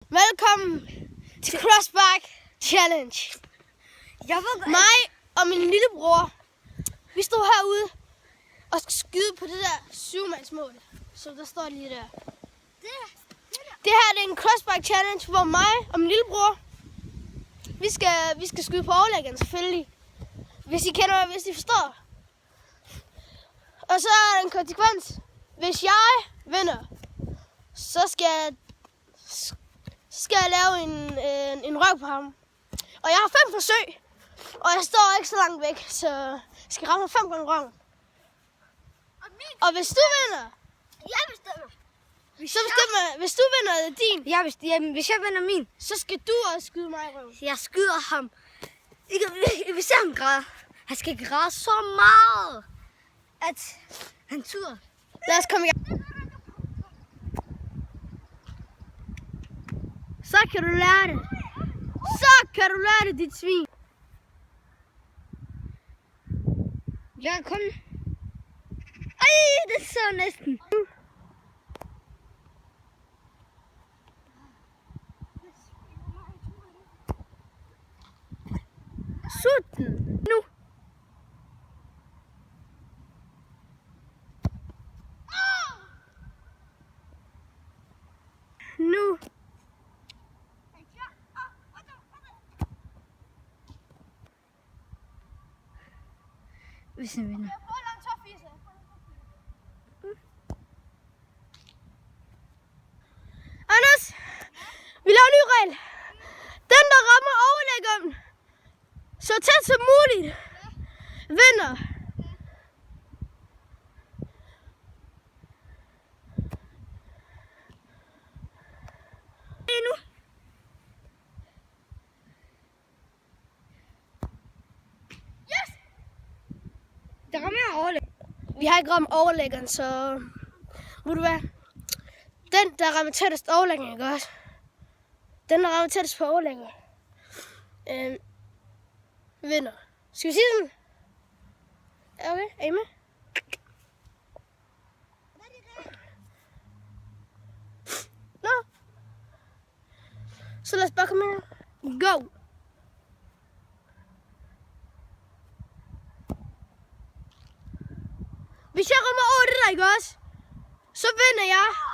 Velkommen til Crossback Challenge. Mig og min lillebror, vi stod herude og skal skyde på det der 7-mandsmål, som der står lige der. Det her det er en Crossback Challenge, hvor mig og min lillebror, vi skal skyde på overlæggeren selvfølgelig. Hvis I forstår. Og så er der en konsekvens. Hvis jeg vinder, så skal jeg lave en røv på ham. Og jeg har 5 forsøg, og jeg står ikke så langt væk, så jeg skal ramme 5 gange røven. Og hvis du vinder, Jeg bestemmer. hvis du vinder din, Hvis jeg vinder min, så skal du også skyde mig i røven. jeg skyder ham. Vi ser ham græde. Han skal græde så meget, at han tuder. Lad os komme i gang. Så kan du lære det. Så kan du lære det, dit svin. Jeg kom. Ej, det er så næsten. Sut den. Nu. Nu. Hvis han vinder. Anders, vi laver en ny regel. Den, der rammer overlæggeren så tæt som muligt, vinder. Nu. Yes! Der rammer jeg overlæg. Vi har ikke ramt overlæggeren, så ved du hvad? Den, der rammer tættest overlæggeren, ikke også? Den, der rammer tættest på overlæggeren, vinder. Skal vi sige sådan? Okay, er I med? Nå. Så lad os bare komme ind. Go! Hvis jeg rammer over det der, ikke også? Så vinder jeg.